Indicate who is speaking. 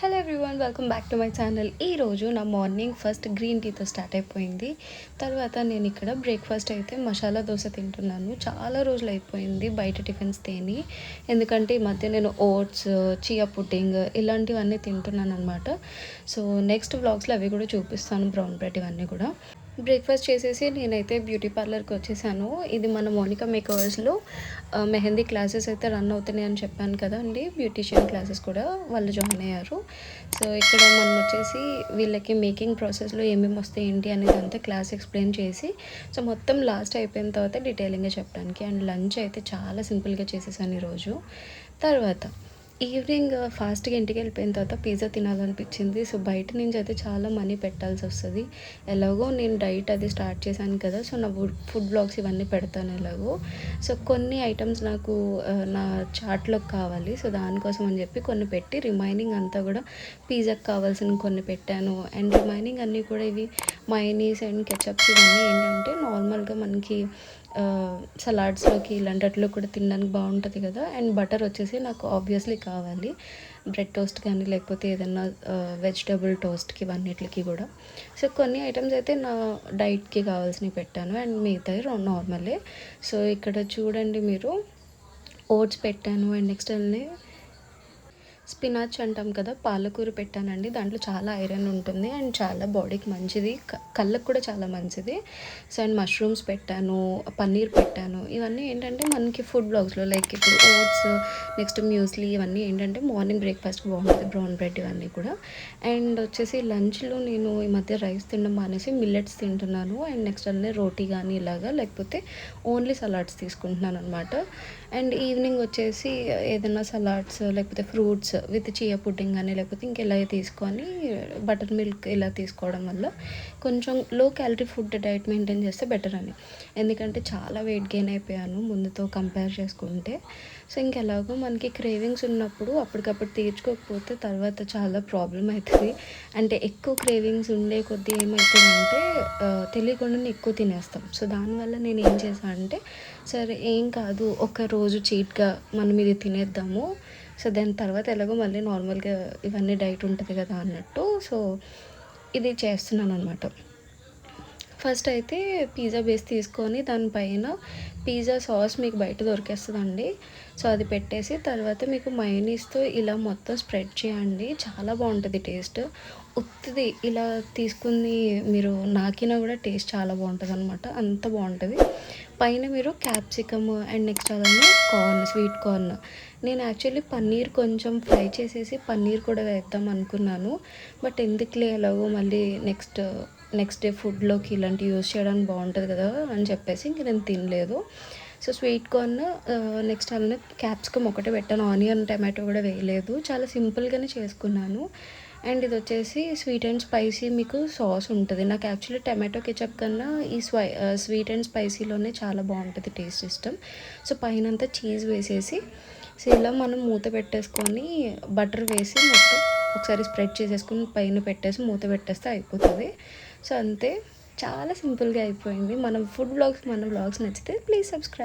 Speaker 1: Hello everyone, welcome back to my channel. ఈరోజు నా morning first green టీతో start అయిపోయింది. తర్వాత నేను ఇక్కడ బ్రేక్ఫాస్ట్ అయితే మసాలా దోశ తింటున్నాను. చాలా రోజులు అయిపోయింది బయట టిఫిన్స్ తిని. ఎందుకంటే ఈ మధ్య నేను ఓట్స్, చియా పుడ్డింగ్ ఇలాంటివన్నీ తింటున్నాను అనమాట. సో నెక్స్ట్ వ్లాగ్స్లో అవి కూడా చూపిస్తాను, బ్రౌన్ బ్రెడ్ ఇవన్నీ కూడా. బ్రేక్ఫాస్ట్ చేసేసి నేనైతే బ్యూటీ పార్లర్కి వచ్చేసాను. ఇది మన మోనికా మేకవర్స్లో మెహందీ క్లాసెస్ అయితే రన్ అవుతున్నాయి అని చెప్పాను కదా అండి. బ్యూటీషియన్ క్లాసెస్ కూడా వాళ్ళు జాయిన్ అయ్యారు. సో ఇక్కడ మనం వచ్చేసి వీళ్ళకి మేకింగ్ ప్రాసెస్లో ఏమేమి వస్తాయి ఏంటి అనేది అంతా క్లాస్ ఎక్స్ప్లెయిన్ చేసి, సో మొత్తం లాస్ట్ అయిపోయిన తర్వాత డీటెయిలింగ్గా చెప్పడానికి. అండ్ లంచ్ అయితే చాలా సింపుల్గా చేసేసాను ఈరోజు. తర్వాత ఈవినింగ్ ఫాస్ట్గా ఇంటికి వెళ్ళిపోయిన తర్వాత పిజ్జా తినాలనిపించింది. సో బయట నుంచి అయితే చాలా మనీ పెట్టాల్సి వస్తుంది. ఎలాగో నేను డైట్ అది స్టార్ట్ చేశాను కదా, సో నా ఫుడ్ బ్లాగ్స్ ఇవన్నీ పెడతాను ఎలాగో. సో కొన్ని ఐటమ్స్ నాకు నా చార్ట్లోకి కావాలి. సో దానికోసం అని చెప్పి కొన్ని పెట్టి రిమైనింగ్ అంతా కూడా పిజ్జాకి కావాల్సిన కొన్ని పెట్టాను. అండ్ రిమైనింగ్ అన్నీ కూడా ఇవి మయోనీస్ అండ్ కెచప్స్ ఇవన్నీ ఏంటంటే నార్మల్గా మనకి సలాడ్స్లోకి ఇలాంటిలో కూడా తినడానికి బాగుంటుంది కదా. అండ్ బటర్ వచ్చేసి నాకు ఆబ్వియస్లీ కావాలి, బ్రెడ్ టోస్ట్ కానీ లేకపోతే ఏదైనా వెజిటబుల్ టోస్ట్కి ఇవన్నిటికి కూడా. సో కొన్ని ఐటమ్స్ అయితే నా డైట్కి కావాల్సినవి పెట్టాను అండ్ మిగతాయి నార్మలే. సో ఇక్కడ చూడండి మీరు, ఓట్స్ పెట్టాను అండ్ నెక్స్ట్ స్పినాచ్ అంటాం కదా, పాలకూర పెట్టానండి. దాంట్లో చాలా ఐరన్ ఉంటుంది అండ్ చాలా బాడీకి మంచిది, కళ్ళకు కూడా చాలా మంచిది. సో అండ్ మష్రూమ్స్ పెట్టాను, పన్నీర్ పెట్టాను. ఇవన్నీ ఏంటంటే మనకి ఫుడ్ బ్లాగ్స్లో లైక్ ఇప్పుడు ఓట్స్, నెక్స్ట్ మ్యూస్లీ ఇవన్నీ ఏంటంటే మార్నింగ్ బ్రేక్ఫాస్ట్కి బాగుంటుంది, బ్రౌన్ బ్రెడ్ ఇవన్నీ కూడా. అండ్ వచ్చేసి లంచ్లో నేను ఈ మధ్య రైస్ తినడం మానేసి మిల్లెట్స్ తింటున్నాను. అండ్ నెక్స్ట్ రోటీ కానీ ఇలాగా, లేకపోతే ఓన్లీ సలాడ్స్ తీసుకుంటున్నాను అనమాట. అండ్ ఈవినింగ్ వచ్చేసి ఏదైనా సలాడ్స్ లేకపోతే ఫ్రూట్స్ విత్ చియా పుడ్డింగ్ కానీ లేకపోతే ఇంకెలా తీసుకొని బటర్ మిల్క్ ఇలా తీసుకోవడం వల్ల కొంచెం low calorie food diet maintain చేస్తే బెటర్ అని. ఎందుకంటే చాలా వెయిట్ గెయిన్ అయిపోయాను ముందుతో కంపేర్ చేసుకుంటే. సో ఇంకెలాగో మనకి క్రేవింగ్స్ ఉన్నప్పుడు అప్పటికప్పుడు తీర్చుకోకపోతే తర్వాత చాలా ప్రాబ్లం అవుతుంది. అంటే ఎక్కువ క్రేవింగ్స్ ఉండే కొద్దీ ఏమవుతుందంటే తెలియకుండానే ఎక్కువ తినేస్తాం. సో దానివల్ల నేను ఏం చేశాను అంటే, సరే ఏం కాదు, ఒక రోజు చీట్గా మనం ఇది తినేద్దాము, సో దాని తర్వాత ఎలాగో మళ్ళీ నార్మల్గా ఇవన్నీ డైట్ ఉంటుంది కదా అన్నట్టు. సో ఇది చేస్తున్నాను అనమాట. ఫస్ట్ అయితే పిజ్జా బేస్ తీసుకొని దానిపైన పిజ్జా సాస్ మీకు బయట దొరికేస్తుందండి. సో అది పెట్టేసి తర్వాత మీకు మయోనీస్తో ఇలా మొత్తం స్ప్రెడ్ చేయండి. చాలా బాగుంటుంది టేస్ట్. ఉత్తిది ఇలా తీసుకుని మీరు నాకినా కూడా టేస్ట్ చాలా బాగుంటుంది అనమాట, అంత బాగుంటుంది. పైన మీరు క్యాప్సికమ్ అండ్ నెక్స్ట్ అలానే కార్న్, స్వీట్ కార్న్. నేను యాక్చువల్లీ పన్నీర్ కొంచెం ఫ్రై చేసేసి పన్నీర్ కూడా వేద్దాం అనుకున్నాను. బట్ ఎందుకులే, ఎలాగో మళ్ళీ నెక్స్ట్ డే ఫుడ్లోకి ఇలాంటివి యూస్ చేయడానికి బాగుంటుంది కదా అని చెప్పేసి ఇంక నేను తినలేదు. సో స్వీట్ కార్న్, నెక్స్ట్ అలానే క్యాప్సికమ్ ఒకటే పెట్టాను, ఆనియన్ టమాటో కూడా వేయలేదు. చాలా సింపుల్గానే చేసుకున్నాను. అండ్ ఇది వచ్చేసి స్వీట్ అండ్ స్పైసీ మీకు సాస్ ఉంటుంది. నాకు యాక్చువల్లీ టమాటో కెచప్ కన్నా ఈ స్వీట్ అండ్ స్పైసీలోనే చాలా బాగుంటుంది టేస్ట్ ఇష్టం. సో పైన చీజ్ వేసేసి, సో ఇలా మనం మూత పెట్టేసుకొని బటర్ వేసి మొత్తం ఒకసారి స్ప్రెడ్ చేసేసుకుని పైన పెట్టేసి మూత పెట్టేస్తే అయిపోతుంది. సో అంతే, చాలా సింపుల్గా అయిపోయింది. మన ఫుడ్ బ్లాగ్స్ నచ్చితే ప్లీజ్ సబ్స్క్రైబ్.